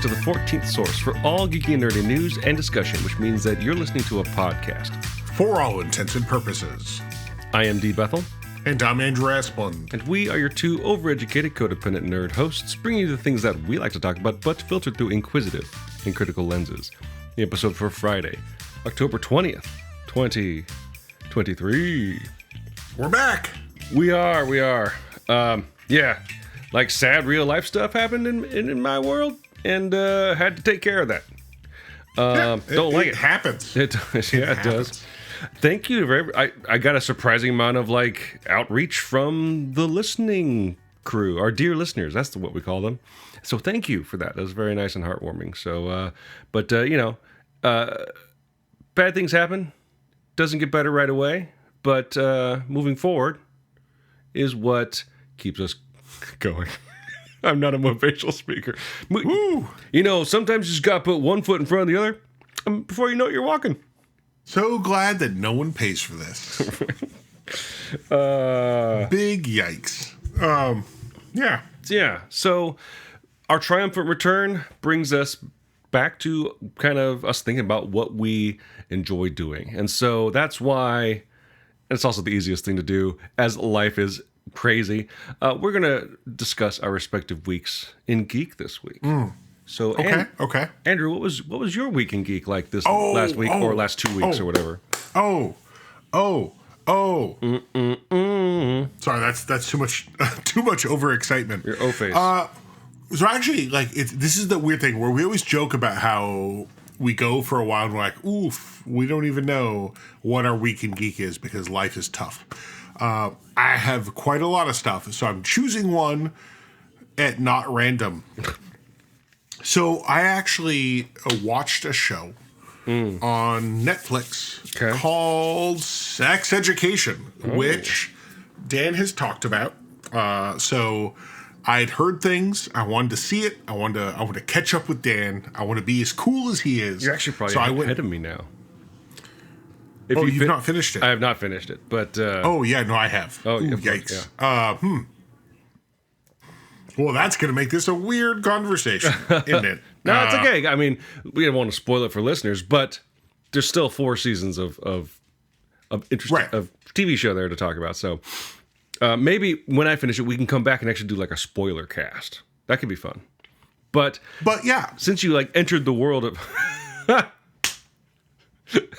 to the 14th source for all geeky and nerdy news and discussion, which means that you're listening to a podcast. For all intents and purposes. I am D. Bethel. And I'm Andrew Asplund. And we are your two overeducated, codependent nerd hosts, bringing you the things that we like to talk about, but filtered through inquisitive and critical lenses. The episode for Friday, October 20th, 2023. We're back. We are. Yeah, like sad real life stuff happened in my world, and had to take care of that. It happens. It does. Thank you. I got a surprising amount of outreach from the listening crew, our dear listeners. That's what we call them. So thank you for that. That was very nice and heartwarming. So, bad things happen. Doesn't get better right away, but moving forward is what keeps us going. I'm not a motivational speaker. Woo. Sometimes you just got to put one foot in front of the other before you know it, you're walking. So glad that no one pays for this. Big yikes. Yeah. So our triumphant return brings us back to kind of us thinking about what we enjoy doing. And so that's why, and it's also the easiest thing to do as life is crazy. We're going to discuss our respective weeks in Geek this week. So, okay. Andrew, what was your week in Geek like this last week or last 2 weeks or whatever? Sorry, that's too much overexcitement. Your O-face. So actually, this is the weird thing where we always joke about how we go for a while and we're like, oof, we don't even know what our week in Geek is because life is tough. I have quite a lot of stuff, so I'm choosing one at not random. So I actually watched a show on Netflix called Sex Education, which Dan has talked about. So I'd heard things. I wanted to see it. I wanted to catch up with Dan. I want to be as cool as he is. You're actually probably ahead of me now. You've not finished it? I have not finished it, but... I have. Yikes. Yeah. Well, that's going to make this a weird conversation, isn't it? No, it's okay. I mean, we don't want to spoil it for listeners, but there's still 4 seasons of interesting of TV show there to talk about. So maybe when I finish it, we can come back and actually do a spoiler cast. That could be fun. But yeah, since you entered the world of...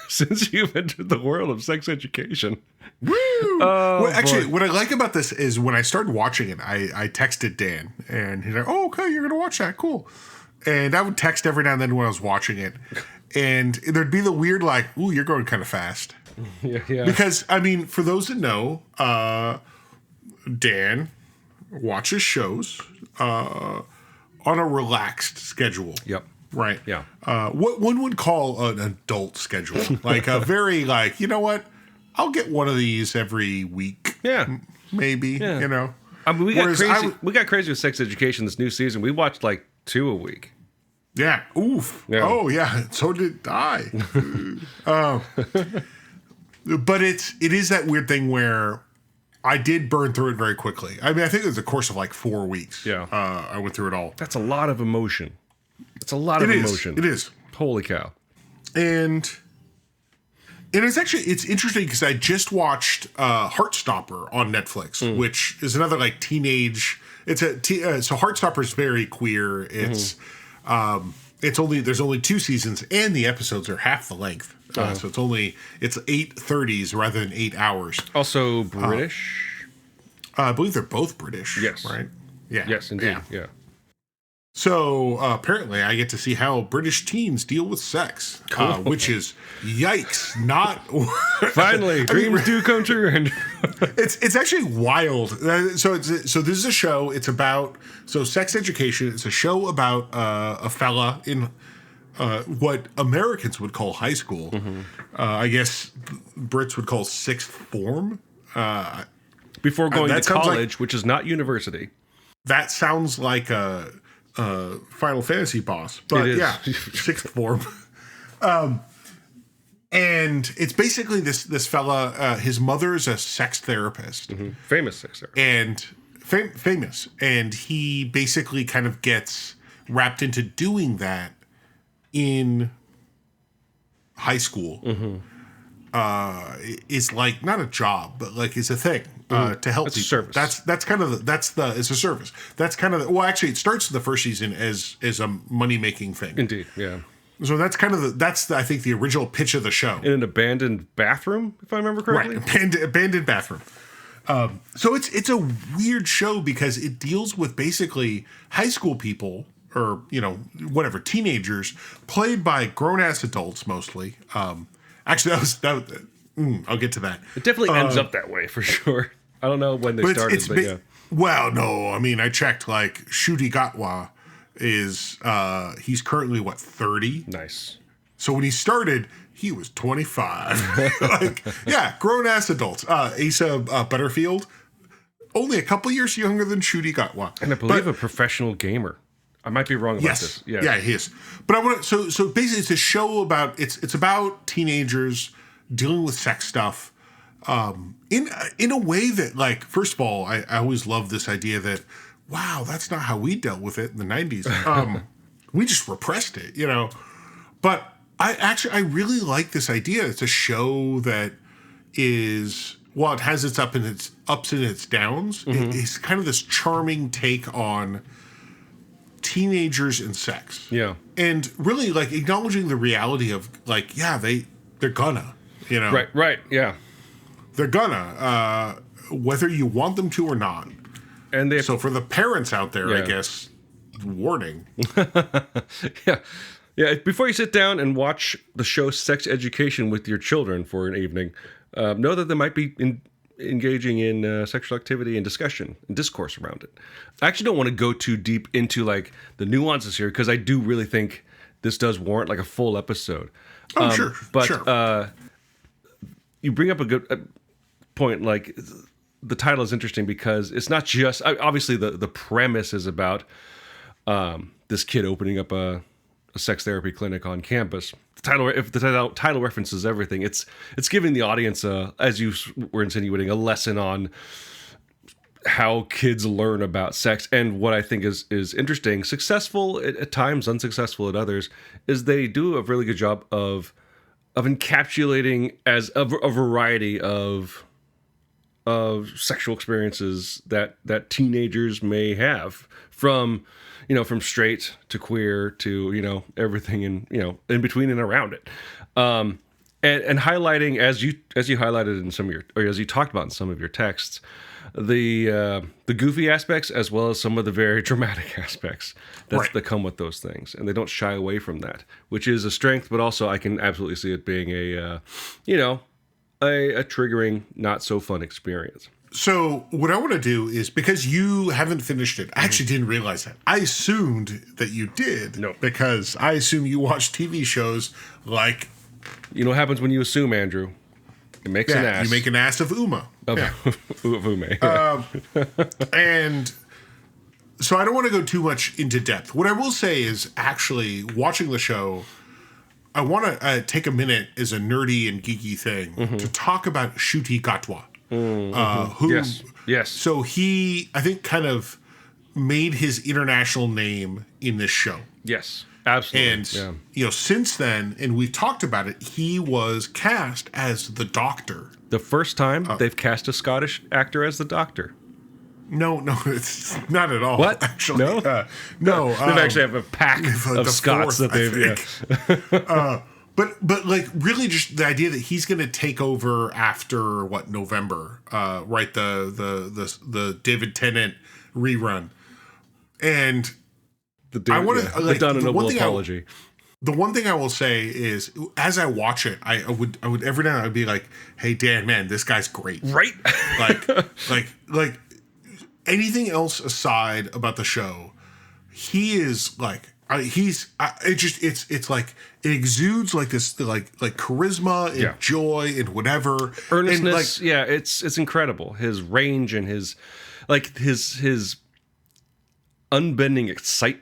Since you've entered the world of sex education. Woo! What I like about this is when I started watching it, I texted Dan, and he's like, oh, okay, you're going to watch that, cool. And I would text every now and then when I was watching it, and there'd be the weird, ooh, you're going kind of fast. Yeah. Because, I mean, for those that know, Dan watches shows on a relaxed schedule. Yep. Right. Yeah. What one would call an adult schedule. A very, you know what? I'll get one of these every week. Yeah. Maybe, Yeah. I mean, we got crazy with Sex Education this new season. We watched 2 a week. Yeah. Oof. Yeah. Oh, yeah. So did I. But it is that weird thing where I did burn through it very quickly. I mean, I think it was a course of 4 weeks. Yeah. I went through it all. That's a lot of emotion. It's a lot of emotion. It is. Holy cow. And it's interesting because I just watched Heartstopper on Netflix, which is another teenage. So Heartstopper is very queer. It's there's only 2 seasons and the episodes are half the length. So it's 8:30s rather than 8 hours. Also British. I believe they're both British. Yes. Right. Yeah. Yes, indeed. Yeah. So apparently I get to see how British teens deal with sex, which is yikes. Not finally dreams do come true. And it's actually wild. So this is a show. It's about Sex Education. It's a show about a fella in what Americans would call high school. I guess Brits would call sixth form. Before going to college, which is not university. That sounds like a Final Fantasy boss, but yeah, sixth form. And it's basically this fella. His mother is a sex therapist, famous sex therapist, and famous. And he basically kind of gets wrapped into doing that in high school is like not a job, but like it's a thing to help It's a people. service. That's kind of it's a service. That's kind of well, actually, it starts the first season as a money making thing. Indeed, yeah. So that's kind of I think the original pitch of the show. In an abandoned bathroom, if I remember correctly. Right, abandoned bathroom. So it's a weird show because it deals with basically high school people or whatever teenagers played by grown ass adults mostly. Actually, I'll get to that. It definitely ends up that way for sure. I don't know when they started, but yeah. Well, no, I mean I checked. Like Shuti Gatwa is he's currently 30. Nice. So when he started, he was 25. Like, yeah, grown ass adults. Asa Butterfield, only a couple years younger than Shuti Gatwa, and I believe a professional gamer. I might be wrong about this. Yeah, he is. But I want to. So basically, it's a show about it's about teenagers dealing with sex stuff. In a way that, like, first of all, I always love this idea that, wow, that's not how we dealt with it in the 90s. We just repressed it, But I really like this idea. It's a show that is, while it has its ups and its downs, it's kind of this charming take on teenagers and sex. Yeah. And really, like, acknowledging the reality of, like, yeah, they're gonna, Right, yeah. They're gonna, whether you want them to or not. And so for the parents out there, yeah. I guess, warning. Yeah, before you sit down and watch the show Sex Education with your children for an evening, know that they might be engaging in sexual activity and discussion and discourse around it. I actually don't want to go too deep into, like, the nuances here, because I do really think this does warrant, like, a full episode. Oh, sure. But sure. You bring up a good point. Like, the title is interesting because it's not just, obviously the premise is about this kid opening up a sex therapy clinic on campus. If the title references everything, it's giving the audience as you were insinuating, a lesson on how kids learn about sex. And what I think is interesting, successful at times, unsuccessful at others, is they do a really good job of encapsulating as a variety of sexual experiences that teenagers may have, from straight to queer to everything in between and around it, and highlighting, as you highlighted in some of your, or as you talked about in some of your texts, the goofy aspects as well as some of the very dramatic aspects that come with those things, and they don't shy away from that, which is a strength. But also, I can absolutely see it being a triggering, not so fun experience. So what I want to do is, because you haven't finished it, I actually didn't realize that. I assumed that you did. No. Because I assume you watch TV shows like... You know what happens when you assume, Andrew? It makes an ass. You make an ass of Uma. Of Ume. Yeah. And so I don't want to go too much into depth. What I will say is, actually, watching the show, I want to take a minute as a nerdy and geeky thing to talk about Shuti Gatwa. Who, yes. So he, I think, kind of made his international name in this show. Yes, absolutely. And since then, and we've talked about it, he was cast as the Doctor. The first time they've cast a Scottish actor as the Doctor. No, it's not at all. What? Actually, no. They actually have a pack of Scots that they've. But like, really, just the idea that he's going to take over after November, right? The David Tennant rerun, and I want to they've done a noble apology. The one thing I will say is, as I watch it, I would every now and then I'd be like, "Hey, Dan, man, this guy's great." Right? like anything else aside about the show, he is like. It's like it exudes like this like charisma and joy and whatever, earnestness. And it's incredible. His range and his unbending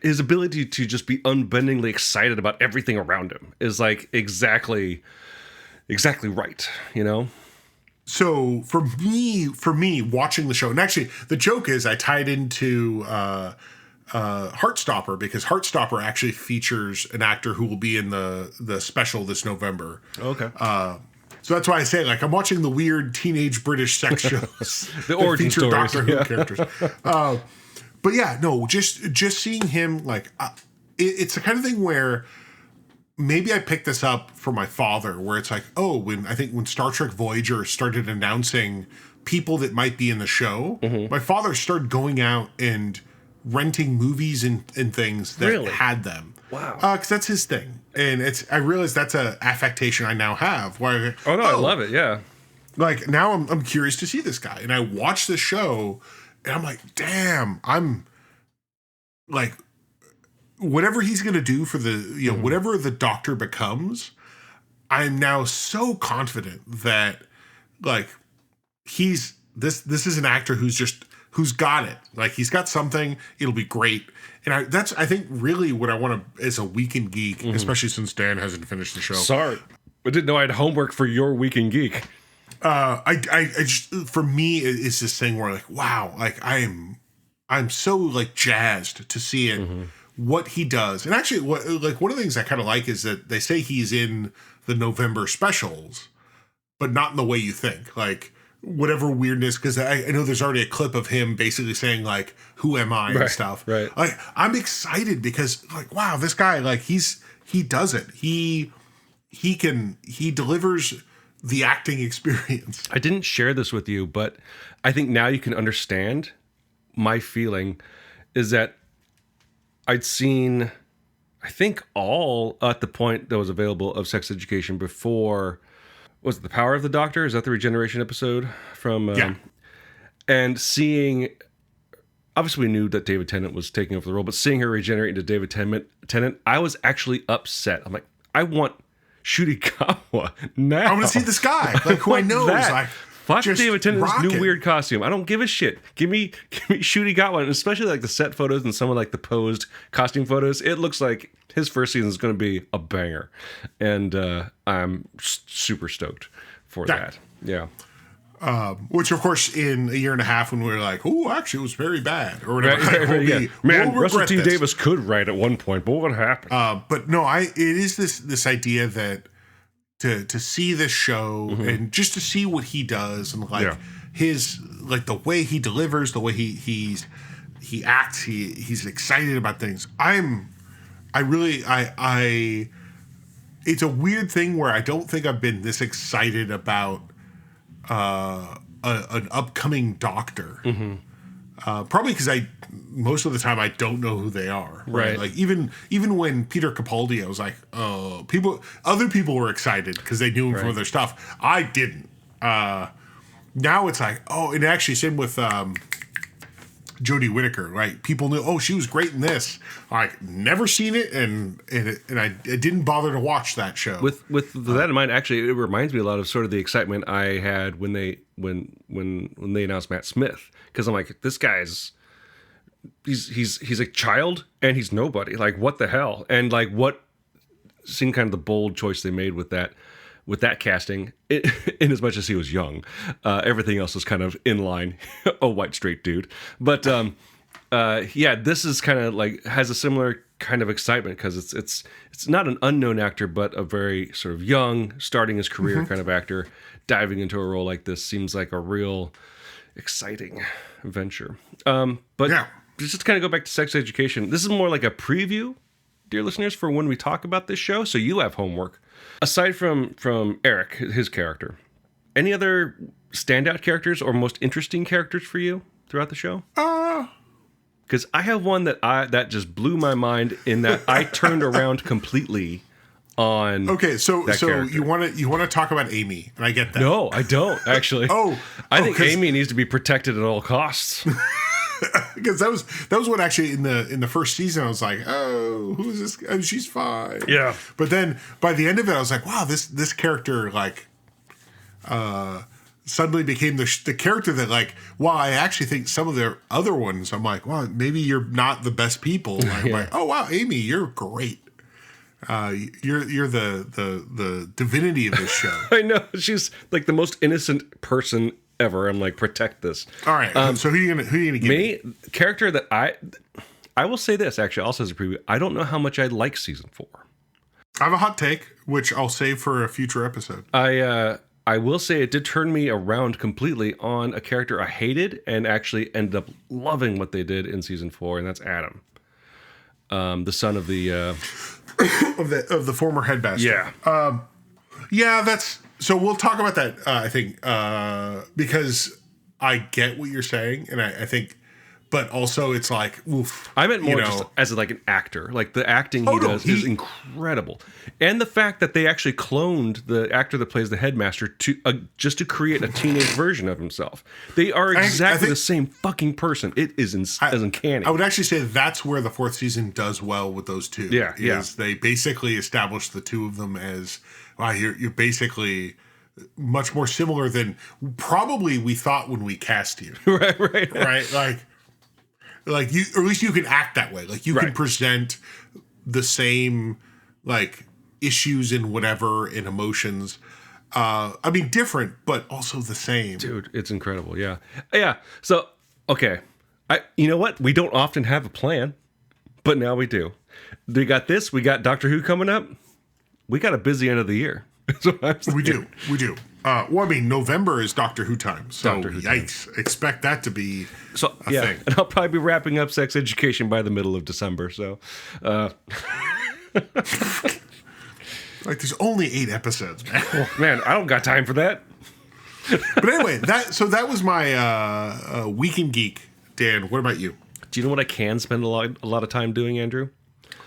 his ability to just be unbendingly excited about everything around him is like exactly right. So for me watching the show, and actually the joke is I tied into Heartstopper, because Heartstopper actually features an actor who will be in the special this November. Okay. So that's why I say, like, I'm watching the weird teenage British sex shows The origin feature stories, Doctor Who yeah. characters. But yeah, no, just seeing him, like, it's the kind of thing where maybe I picked this up from my father, where it's like, oh, when Star Trek Voyager started announcing people that might be in the show, my father started going out and renting movies and things that Really? had them. Wow. Because that's his thing. And I realize that's a affectation I now have. Where, Oh no, I love it. Yeah. like, now I'm curious to see this guy. And I watch this show and I'm like, damn, I'm like, whatever he's going to do for the, whatever the Doctor becomes, I'm now so confident that, like, this is an actor who's got it. Like, he's got something, it'll be great. And I think really what I want to, as a Weekend Geek, especially since Dan hasn't finished the show. Sorry, I didn't know I had homework for your Weekend Geek. I just, for me, it's this thing where, like, wow, like, I'm so, like, jazzed to see it, what he does. And actually, one of the things I kind of like is that they say he's in the November specials, but not in the way you think. Like, whatever weirdness, because I know there's already a clip of him basically saying, like, who am I and stuff. Right. Like, I'm excited because, like, wow, this guy, like, he does it. He delivers the acting experience. I didn't share this with you, but I think now you can understand my feeling is that I'd seen, I think, all at the point that was available of Sex Education before. Was it The Power of the Doctor? Is that the regeneration episode from? Yeah. And seeing, obviously we knew that David Tennant was taking over the role, but seeing her regenerate into David Tennant, I was actually upset. I'm like, I want Shurikawa now. I want to see this guy, like, who I know is, like, fuck just David Tennant's rocking. new weird costume. I don't give a shit. Give me Shurikawa, and especially like the set photos and some of like the posed costume photos. It looks like his first season is going to be a banger, and I'm super stoked for that. Yeah. Which, of course, in a year and a half, when we were like, "Oh, actually, it was very bad," or whatever, Man, we'll Russell regret T this. Davis could write at one point, but what happened? But no, it is this idea that to see this show and just to see what he does and, like, his, like, the way he delivers, the way he acts, he's excited about things. It's a weird thing where I don't think I've been this excited about an upcoming Doctor. Probably because most of the time I don't know who they are. Right. Like, even when Peter Capaldi, I was like, oh, other people were excited because they knew him from other stuff. I didn't. Now it's like, oh, and actually same with Jodie Whittaker, right? People knew, oh, she was great in this. I never seen it, and I didn't bother to watch that show. With that in mind, actually, it reminds me a lot of sort of the excitement I had when they announced Matt Smith, because I'm like, this guy's he's a child and he's nobody. Like, what the hell? And like, seeing kind of the bold choice they made with that casting, in as much as he was young, everything else was kind of in line, a white straight dude. But this is kind of like has a similar kind of excitement because it's not an unknown actor, but a very sort of young, starting his career kind of actor, diving into a role like this seems like a real exciting venture. But just to kind of go back to Sex Education, this is more like a preview, dear listeners, for when we talk about this show. So you have homework. Aside from Eric, his character, any other standout characters or most interesting characters for you throughout the show? Because I have one that just blew my mind in that I turned around completely on. Okay, so character. you want to talk about Amy, and I get that. No, I don't actually. I think Amy needs to be protected at all costs. Because that was what actually in the first season I was like, oh, who's this? Oh, she's fine. Yeah. But then by the end of it, I was like, wow, this character, like, suddenly became the character that, like, while I actually think some of their other ones, I'm like, well, maybe you're not the best people. Like, I'm like, oh wow, Amy, you're great. You're the divinity of this show. I know, she's like the most innocent person ever. I'm like, protect this. All right. So who are you gonna give me? Character that I will say this, actually, also as a preview. I don't know how much I like season 4. I have a hot take, which I'll save for a future episode. I will say it did turn me around completely on a character I hated and actually ended up loving what they did in season 4, and that's Adam, the son of the of the former headmaster. Yeah. That's so. We'll talk about that. I think because I get what you're saying, and I think. But also, it's like, oof. I meant more just as like an actor. Like the acting he does is incredible, and the fact that they actually cloned the actor that plays the headmaster to just to create a teenage version of himself. They are exactly the same fucking person. It is uncanny. I would actually say that's where the 4th season does well with those two. Yeah. They basically establish the two of them as you're basically much more similar than probably we thought when we cast you. Right. Like you, or at least you can act that way. Like you can present the same like issues and whatever and emotions. I mean, different, but also the same. Dude, it's incredible. Yeah. So, okay. You know what? We don't often have a plan, but now we do. We got this. We got Doctor Who coming up. We got a busy end of the year. We do. Well, I mean, November is Doctor Who time, so yikes! Time. Expect that to be a thing. And I'll probably be wrapping up Sex Education by the middle of December. So, like, there's only 8 episodes, man. Oh, man, I don't got time for that. But anyway, that was my Week in Geek. Dan, what about you? Do you know what I can spend a lot of time doing, Andrew?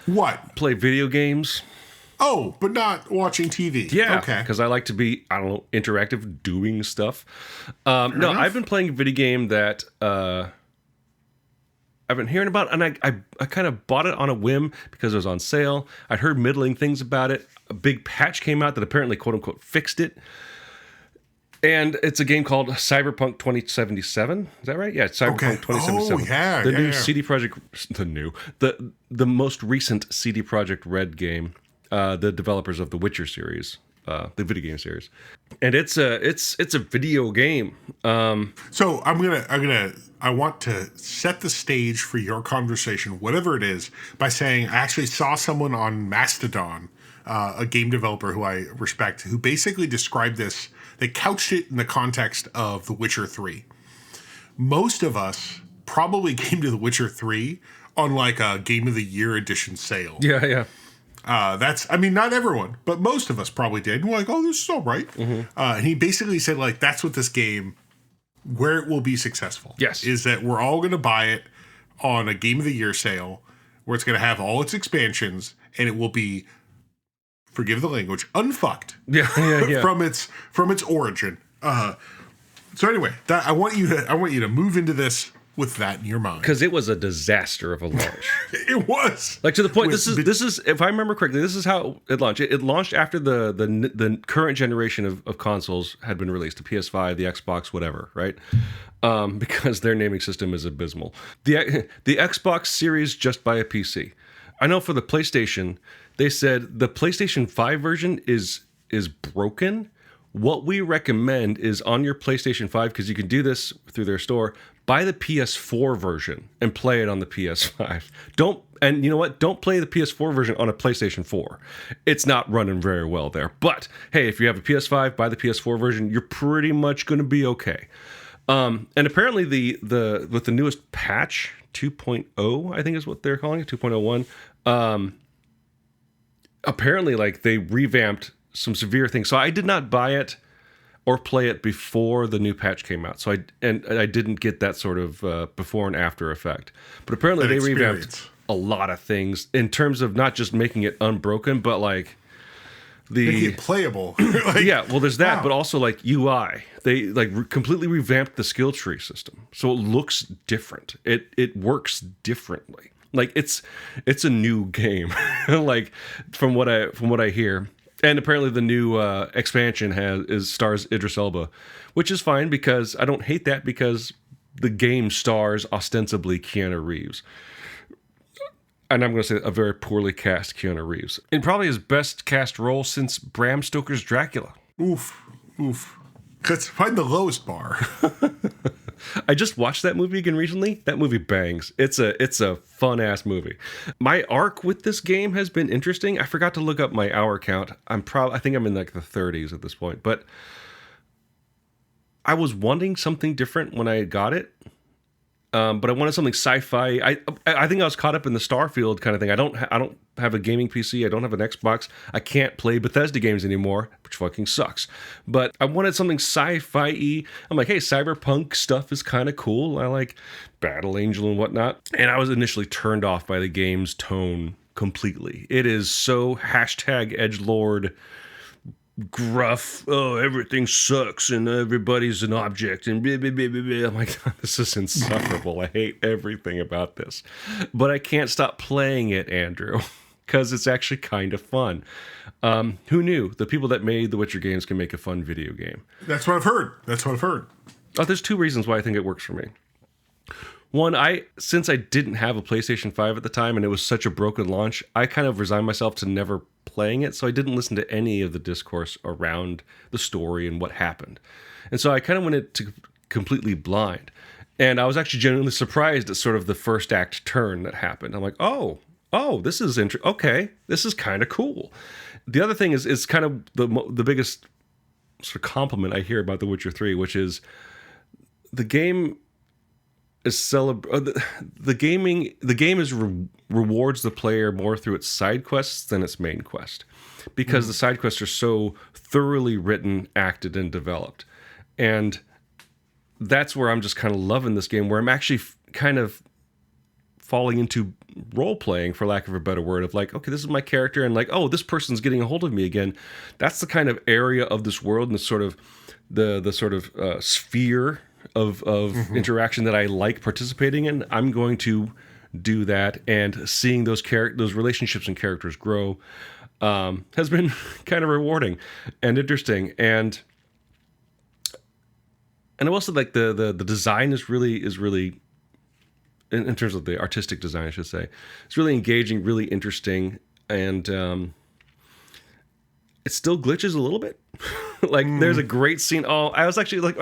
What? Play video games. Oh, but not watching TV. Yeah, okay. Because I like to be, interactive, doing stuff. No, I've been playing a video game that I've been hearing about, and I kind of bought it on a whim because it was on sale. I'd heard middling things about it. A big patch came out that apparently, quote unquote, fixed it. And it's a game called Cyberpunk 2077. Is that right? Yeah, it's Cyberpunk 2077. Oh, yeah. The new CD Projekt, the most recent CD Projekt Red game. The developers of the Witcher series, the video game series, and it's a video game. So I want to set the stage for your conversation, whatever it is, by saying I actually saw someone on Mastodon, a game developer who I respect, who basically described this. They couched it in the context of The Witcher 3. Most of us probably came to The Witcher 3 on like a Game of the Year edition sale. Yeah. Not everyone, but most of us probably did. And we're like, oh, this is all right. Mm-hmm. And he basically said, like, that's what this game, where it will be successful. Yes. Is that we're all going to buy it on a Game of the Year sale where it's going to have all its expansions and it will be, forgive the language, unfucked. Yeah. from its origin. So anyway, I want you to move into this with that in your mind, because it was a disaster of a launch. It was, like, to the point. This is if I remember correctly, this is how it launched. It launched after the current generation of consoles had been released, the PS5, the Xbox, whatever, right? Because their naming system is abysmal. The Xbox Series just buy a PC. I know for the PlayStation, they said the PlayStation 5 version is broken. What we recommend is on your PlayStation 5, because you can do this through their store, buy the PS4 version and play it on the PS5. And you know what? Don't play the PS4 version on a PlayStation 4. It's not running very well there. But hey, if you have a PS5, buy the PS4 version. You're pretty much going to be okay. And apparently with the newest patch, 2.0, I think is what they're calling it, 2.01. Apparently, like, they revamped some severe things. So I did not buy it or play it before the new patch came out. So I didn't get that sort of before and after effect. But apparently they revamped a lot of things in terms of not just making it unbroken, but like making it playable. Well, there's that, but also like UI. They like completely revamped the skill tree system, so it looks different. It works differently. Like it's a new game. Like from what I hear. And apparently the new expansion stars Idris Elba, which is fine because I don't hate that, because the game stars ostensibly Keanu Reeves. And I'm going to say a very poorly cast Keanu Reeves. In probably his best cast role since Bram Stoker's Dracula. Oof. Let's find the lowest bar. I just watched that movie again recently. That movie bangs. It's a fun ass movie. My arc with this game has been interesting. I forgot to look up my hour count. I think I'm in like the 30s at this point, but I was wanting something different when I got it. But I wanted something sci-fi. I think I was caught up in the Starfield kind of thing. I don't have a gaming PC. I don't have an Xbox. I can't play Bethesda games anymore, which fucking sucks. But I wanted something sci-fi-y. I'm like, hey, Cyberpunk stuff is kind of cool. I like Battle Angel and whatnot. And I was initially turned off by the game's tone completely. It is so #edgelord gruff, oh, everything sucks and everybody's an object and blah, blah, blah, blah, blah. I'm like, this is insufferable. I hate everything about this. But I can't stop playing it, Andrew, because it's actually kind of fun. Who knew? The people that made the Witcher games can make a fun video game. That's what I've heard. Oh, there's two reasons why I think it works for me. One, since I didn't have a PlayStation 5 at the time and it was such a broken launch, I kind of resigned myself to never playing it, so I didn't listen to any of the discourse around the story and what happened. And so I kind of went into completely blind. And I was actually genuinely surprised at sort of the first act turn that happened. I'm like, oh, this is interesting. Okay, this is kind of cool. The other thing is kind of the biggest sort of compliment I hear about The Witcher 3, which is the game is the game rewards the player more through its side quests than its main quest, because the side quests are so thoroughly written, acted, and developed. And that's where I'm just kind of loving this game, where I'm actually kind of falling into role playing, for lack of a better word, of like, okay, this is my character, and like, oh, this person's getting a hold of me again. That's the kind of area of this world and the sort of sphere of interaction that I like participating in. I'm going to do that, and seeing those relationships and characters grow has been kind of rewarding and interesting. And I will say, like, the design is really in terms of the artistic design, I should say, it's really engaging, really interesting, and it still glitches a little bit. Like, there's a great scene. Oh, I was actually like,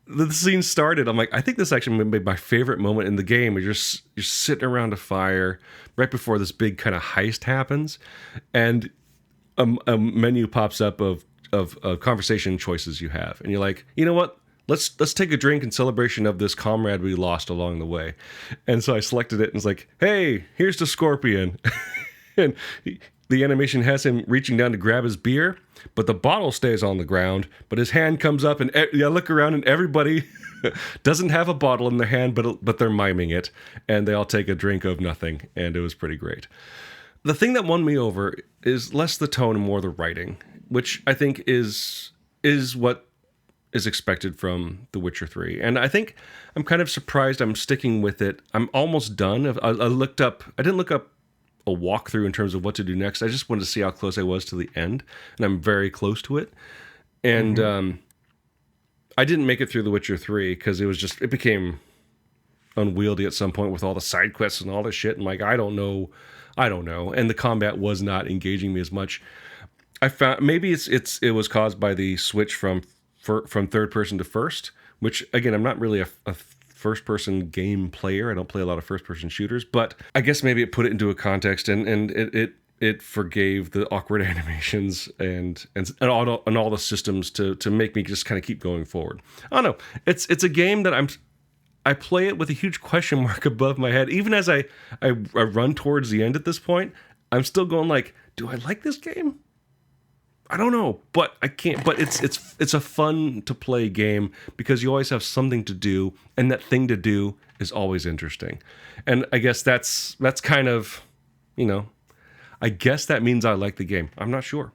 the scene started, I'm like, I think this actually may be my favorite moment in the game. You're sitting around a fire right before this big kind of heist happens, and a menu pops up of conversation choices you have, and you're like, you know what? Let's take a drink in celebration of this comrade we lost along the way. And so I selected it, and it's like, hey, here's the scorpion. And the animation has him reaching down to grab his beer, but the bottle stays on the ground, but his hand comes up, and I look around, and everybody doesn't have a bottle in their hand, but they're miming it, and they all take a drink of nothing, and it was pretty great. The thing that won me over is less the tone and more the writing, which I think is what is expected from The Witcher 3. And I think I'm kind of surprised I'm sticking with it. I'm almost done. I didn't look up a walkthrough in terms of what to do next. I just wanted to see how close I was to the end, and I'm very close to it. And I didn't make it through The Witcher 3 because it became unwieldy at some point with all the side quests and all this shit. And like, I don't know. And the combat was not engaging me as much. I found maybe it was caused by the switch from third person to first, which again, I'm not really a first person game player. I don't play a lot of first person shooters, but I guess maybe it put it into a context, and it forgave the awkward animations and all the systems to make me just kind of keep going forward. I don't know. It's a game that I play it with a huge question mark above my head. Even as I run towards the end at this point, I'm still going like, do I like this game? I don't know, but I can't. But it's a fun to play game because you always have something to do, and that thing to do is always interesting. And I guess that's kind of, I guess that means I like the game. I'm not sure,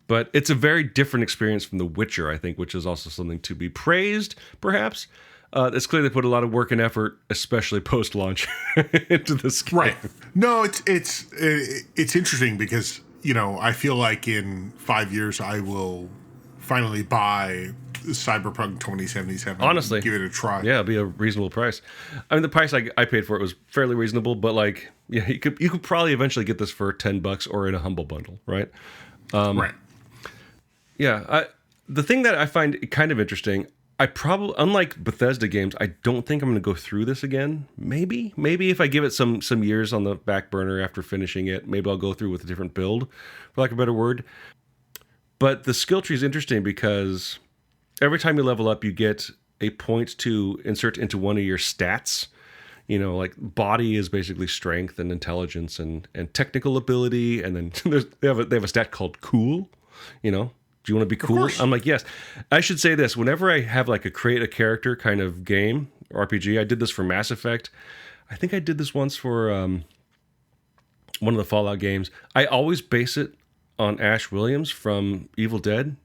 but it's a very different experience from The Witcher, I think, which is also something to be praised, perhaps. It's clear they put a lot of work and effort, especially post-launch, into this game. Right. No, it's interesting because, I feel like in 5 years I will finally buy Cyberpunk 2077. Honestly, give it a try. Yeah, it'll be a reasonable price. I mean, the price I paid for it was fairly reasonable, but like, yeah, you could probably eventually get this for $10 or in a humble bundle, right? Right. Yeah. The thing that I find kind of interesting, I probably, unlike Bethesda games, I don't think I'm going to go through this again. Maybe if I give it some years on the back burner after finishing it, maybe I'll go through with a different build, for lack of a better word. But the skill tree is interesting because every time you level up, you get a point to insert into one of your stats. You know, like body is basically strength and intelligence and technical ability, and then they have a stat called cool. You know, do you want to be cool? I'm like, yes. I should say this: whenever I have like a create a character kind of game RPG, I did this for Mass Effect. I think I did this once for one of the Fallout games. I always base it on Ash Williams from Evil Dead.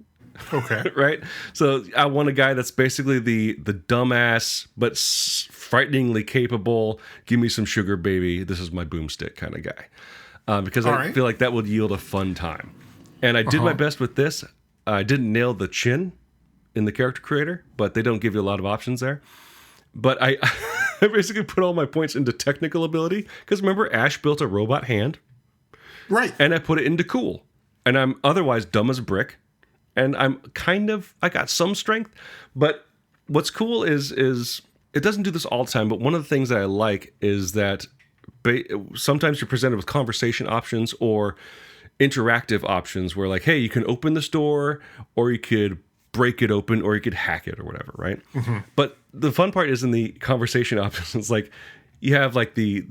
Okay. Right? So I want a guy that's basically the dumbass, but frighteningly capable. Give me some sugar, baby. This is my boomstick kind of guy. Because I feel like that would yield a fun time. And I did my best with this. I didn't nail the chin in the character creator, but they don't give you a lot of options there. But I basically put all my points into technical ability. Because remember, Ash built a robot hand. Right. And I put it into cool. And I'm otherwise dumb as a brick. And I got some strength. But what's cool is it doesn't do this all the time. But one of the things that I like is that sometimes you're presented with conversation options or interactive options where like, hey, you can open this door, or you could break it open, or you could hack it or whatever, right? Mm-hmm. But the fun part is in the conversation options, like you have like the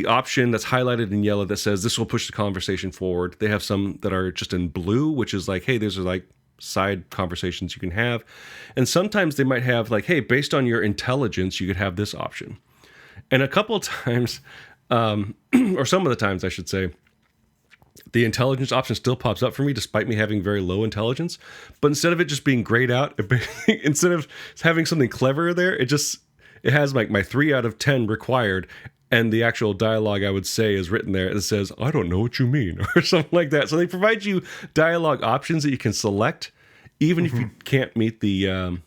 option that's highlighted in yellow that says this will push the conversation forward. They have some that are just in blue, which is like, hey, these are like side conversations you can have. And sometimes they might have like, hey, based on your intelligence, you could have this option. And a couple of times, or some of the times I should say, the intelligence option still pops up for me despite me having very low intelligence. But instead of it just being grayed out, instead of having something clever there, it has like my 3 out of 10 required. And the actual dialogue I would say is written there. It says, I don't know what you mean, or something like that. So they provide you dialogue options that you can select, even if you can't meet the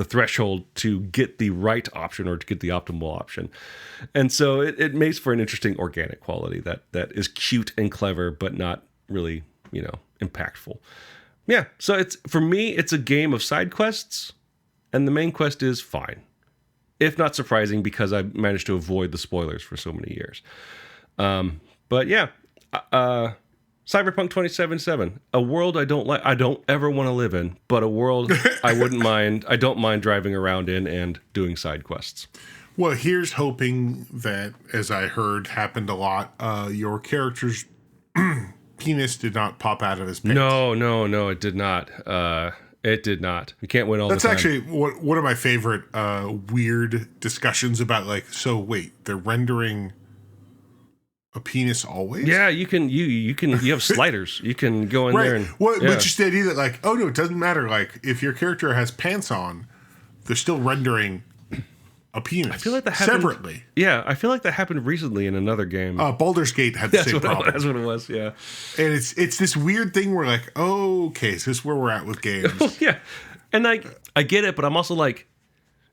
threshold to get the right option or to get the optimal option. And so it makes for an interesting organic quality that is cute and clever, but not really, impactful. Yeah. So for me, it's a game of side quests, and the main quest is fine. If not surprising, because I managed to avoid the spoilers for so many years. But yeah, Cyberpunk 2077, a world I don't ever want to live in, but a world I wouldn't mind. I don't mind driving around in and doing side quests. Well, here's hoping that, as I heard happened a lot, your character's penis did not pop out of his pants. No, it did not. It did not. You can't win all the time. That's actually one of my favorite weird discussions about, like, so wait, they're rendering a penis always? Yeah, you have sliders. You can go in there and... But just the idea that, like, oh no, it doesn't matter. Like, if your character has pants on, they're still rendering a penis. I feel like that happened separately. Yeah, I feel like that happened recently in another game. Baldur's Gate had the same problem. That's what it was, yeah. And it's this weird thing where, like, oh, okay, so this is where we're at with games. Yeah. And I get it, but I'm also like,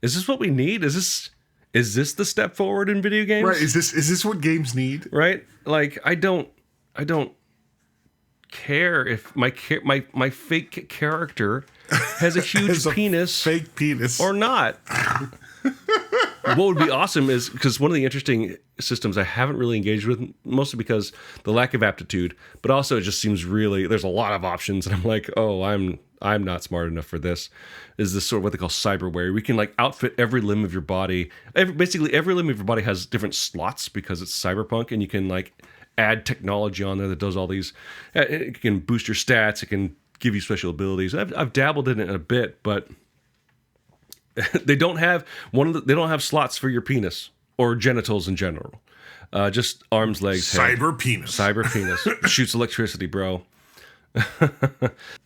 is this what we need? Is this the step forward in video games? Right. Is this what games need? Right? Like, I don't care if my fake character has a huge penis, fake penis, or not. What would be awesome is, because one of the interesting systems I haven't really engaged with, mostly because the lack of aptitude, but also it just seems really, there's a lot of options, and I'm like, oh, I'm not smart enough for this. Is this sort of what they call cyberware? We can like outfit every limb of your body. Basically, every limb of your body has different slots because it's cyberpunk, and you can like add technology on there that does all these. It can boost your stats. It can give you special abilities. I've dabbled in it a bit, but they don't have they don't have slots for your penis or genitals in general. Just arms, legs, cyber penis. Cyber penis shoots electricity, bro.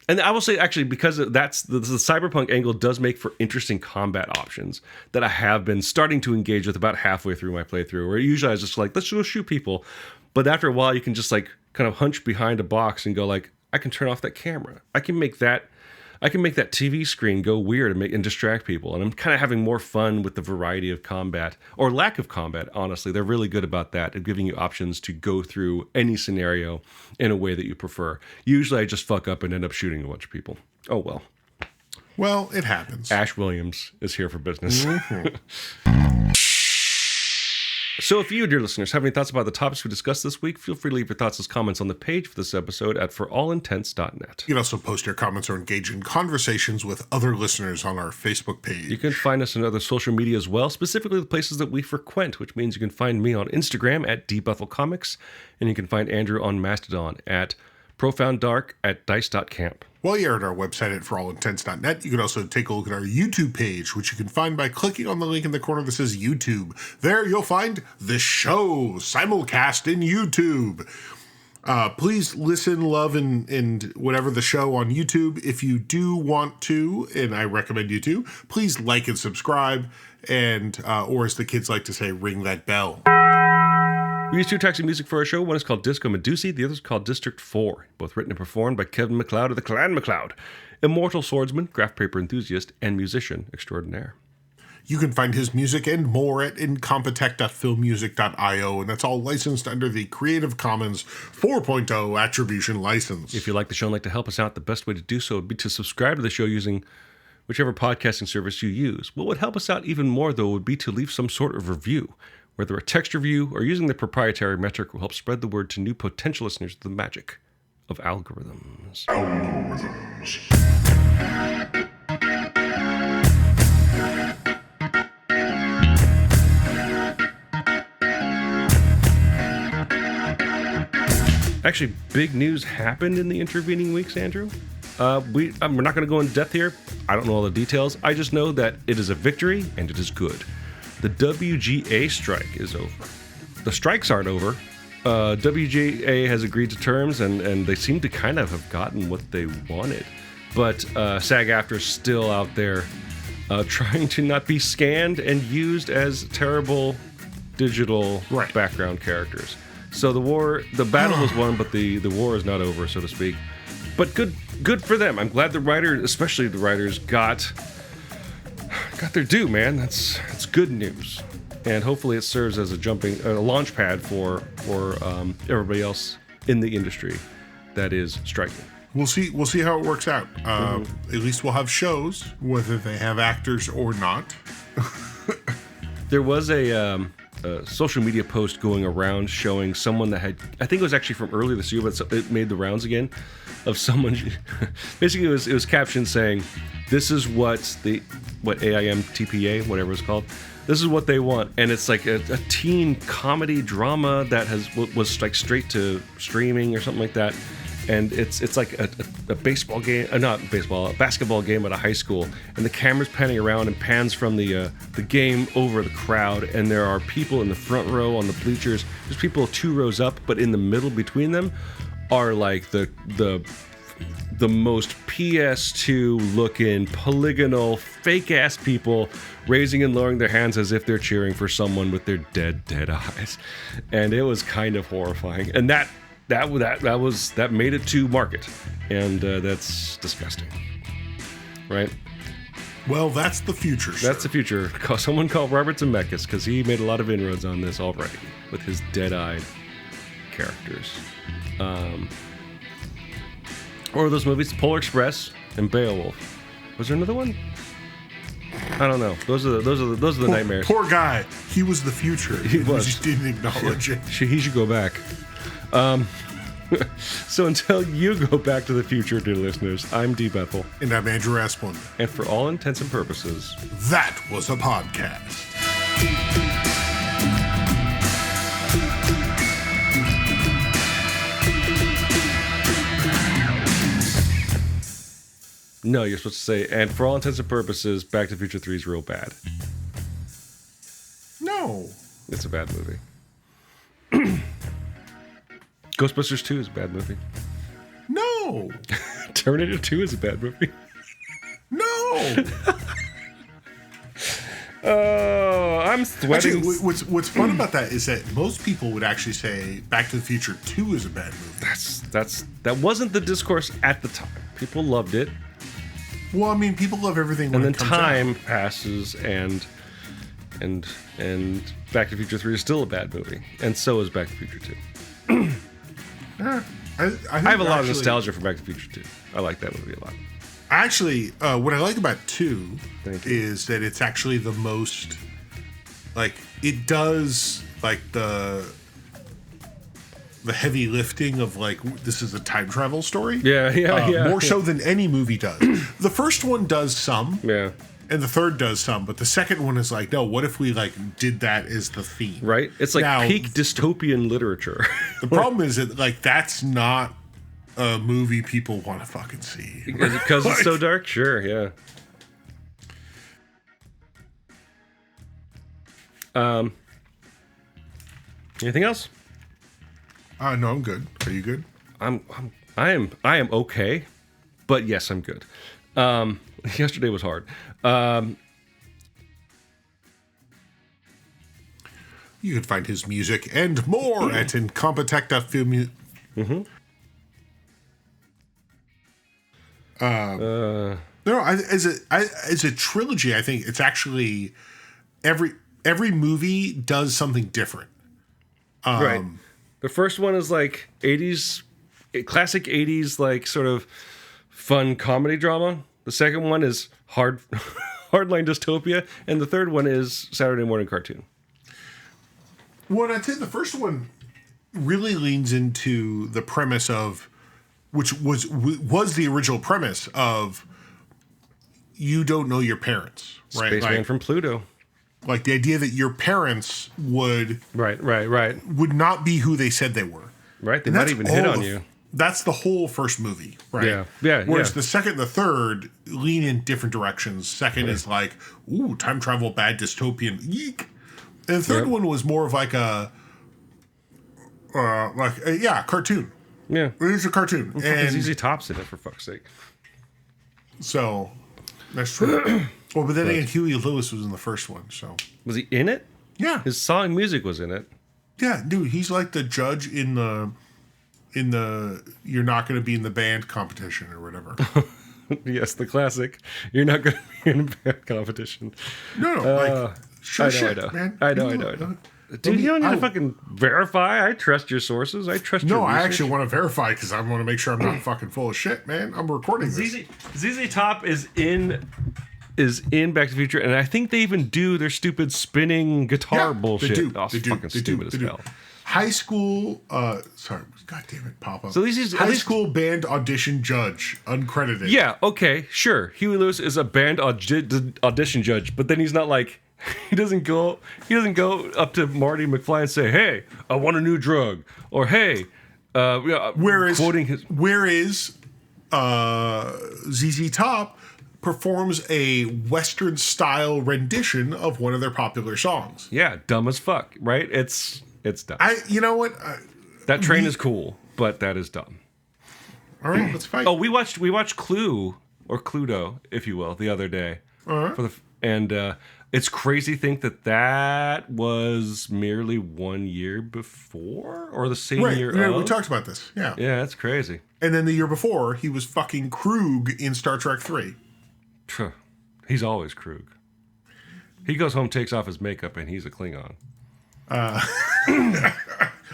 And I will say, actually, because that's the cyberpunk angle does make for interesting combat options that I have been starting to engage with about halfway through my playthrough, where usually I was just like, let's go shoot people. But after a while, you can just like kind of hunch behind a box and go like, I can turn off that camera. I can make that TV screen go weird and distract people. And I'm kind of having more fun with the variety of combat, or lack of combat, honestly. They're really good about that, of giving you options to go through any scenario in a way that you prefer. Usually I just fuck up and end up shooting a bunch of people. Oh, well. Well, it happens. Ash Williams is here for business. So if you, dear listeners, have any thoughts about the topics we discussed this week, feel free to leave your thoughts as comments on the page for this episode at forallintents.net. You can also post your comments or engage in conversations with other listeners on our Facebook page. You can find us on other social media as well, specifically the places that we frequent, which means you can find me on Instagram at @dbethelcomics, and you can find Andrew on Mastodon at profounddark at dice.camp. While you're at our website at forallintents.net, you can also take a look at our YouTube page, which you can find by clicking on the link in the corner that says YouTube. There you'll find the show simulcast in YouTube. Please listen, love, and whatever the show on YouTube. If you do want to, and I recommend you to, please like and subscribe, and or as the kids like to say, ring that bell. We use 2 tracks of music for our show. One is called Disco Medusae, the other is called District 4, both written and performed by Kevin McLeod of the Clan McLeod, immortal swordsman, graph paper enthusiast, and musician extraordinaire. You can find his music and more at incompetech.filmmusic.io, and that's all licensed under the Creative Commons 4.0 attribution license. If you like the show and like to help us out, the best way to do so would be to subscribe to the show using whichever podcasting service you use. What would help us out even more, though, would be to leave some sort of review. Whether a text review or using the proprietary metric will help spread the word to new potential listeners of the magic of algorithms. Actually, big news happened in the intervening weeks, Andrew. We're not going to go in depth here. I don't know all the details. I just know that it is a victory and it is good. The WGA strike is over. The strikes aren't over. WGA has agreed to terms, and they seem to kind of have gotten what they wanted. But SAG-AFTRA is still out there trying to not be scanned and used as terrible digital background characters. So the battle was won, but the war is not over, so to speak. But good for them. I'm glad the writers, especially the writers, got their due, man. That's good news, and hopefully it serves as a launch pad for everybody else in the industry that is striking. We'll see how it works out. At least we'll have shows, whether they have actors or not. There was a social media post going around showing someone that had, I think it was actually from earlier this year, but it made the rounds again, of someone. Basically, it was captioned saying, "This is what AIM TPA, whatever it's called, this is what they want," and it's like a teen comedy drama that was like straight to streaming or something like that. And it's like a baseball game, a basketball game at a high school, and the camera's panning around and pans from the game over the crowd, and there are people in the front row on the bleachers. There's people 2 rows up, but in the middle between them are like the most PS2 looking polygonal fake ass people raising and lowering their hands as if they're cheering for someone with their dead eyes, and it was kind of horrifying. And that made it to market, and that's disgusting, right? Well, that's the future. That's the future. Someone called Robert Zemeckis, because he made a lot of inroads on this already with his dead-eyed characters. Or those movies, Polar Express and Beowulf. Was there another one? I don't know. Those are the nightmares. Poor guy. He was the future. He was. We just didn't acknowledge it. He should go back. So until you go back to the future, dear listeners, I'm D. Bethel. And I'm Andrew Asplund. And for all intents and purposes, that was a podcast. No, you're supposed to say, and for all intents and purposes, Back to the Future 3 is real bad. No. It's a bad movie. Ghostbusters 2 is a bad movie. No. Terminator 2 is a bad movie. No. Oh, I'm sweating. Actually, what's fun about that is that most people would actually say Back to the Future 2 is a bad movie. That wasn't the discourse at the time. People loved it. Well, I mean, people love everything when it comes out. And then time passes, and Back to the Future 3 is still a bad movie, and so is Back to the Future 2. I have a lot of nostalgia for Back to the Future 2. I like that movie a lot. Actually, what I like about 2 Thank you. is that it's actually the most, like, it does, like, the heavy lifting of, like, this is a time travel story. Yeah. More so than any movie does. The first one does some. Yeah. And the third does some, but the second one is like, no, what if we like did that as the theme? Right? It's like Now, peak dystopian literature. The problem is that like that's not a movie people want to fucking see. Because it's so dark? Sure, yeah. Anything else? No, I'm good. Are you good? I am okay, but yes, I'm good. Yesterday was hard. You can find his music and more at Incompetech.film. No, as a trilogy, I think it's actually every movie does something different. Right. The first one is like 80s, classic 80s, like sort of fun comedy drama. The second one is hardline dystopia, and the third one is Saturday morning cartoon. Well, I'd say the first one really leans into the premise of, which was the original premise of, you don't know your parents, right? Spaceman from Pluto. Like the idea that your parents would Right. not be who they said they were. Right. They And might that's even hit all on you. That's the whole first movie, right? Yeah. Whereas the second and the third lean in different directions. Second is like, ooh, time travel, bad dystopian, yeek. And the third one was more of like a cartoon. Yeah. It was a cartoon. And And ZZ Top's in it, for fuck's sake. so that's true. Well, but then again, Huey Lewis was in the first one, so. Was he in it? Yeah. His song music was in it. Yeah, dude, he's like the judge in the you're not going to be in the band competition or whatever. Yes, the classic. You're not going to be in a band competition. No, like, sure shit, man. I know. Dude, you don't need to fucking verify. I trust your sources. I trust your No, I research. actually want to verify because I want to make sure I'm not fucking full of shit, man. I'm recording this. ZZ Top is in Back to the Future, and I think they even do their stupid spinning guitar bullshit. They do. Oh, it's fucking stupid as hell. High school, sorry, god damn it, pop up. So these is- at high least- school band audition judge, uncredited. Yeah, okay, sure. Huey Lewis is a band audition judge, but then he's not like he doesn't go up to Marty McFly and say, "Hey, I want a new drug," or "Hey," Whereas quoting ZZ Top performs a Western style rendition of one of their popular songs. yeah, dumb as fuck, right? It's dumb. You know what? That train is cool, but that is dumb. All right, let's fight. Oh, we watched Clue, or Cluedo, if you will, the other day. It's crazy to think that was merely 1 year before, or the same year Yeah, of. we talked about this. Yeah. Yeah, that's crazy. And then the year before, he was fucking Krug in Star Trek 3. He's always Krug. He goes home, takes off his makeup, and he's a Klingon. I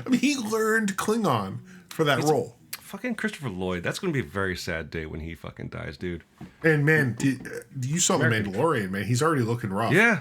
mean, he learned Klingon for that role. Fucking Christopher Lloyd. That's going to be a very sad day when he fucking dies, dude. And man, you saw The Mandalorian, man. He's already looking rough. Yeah.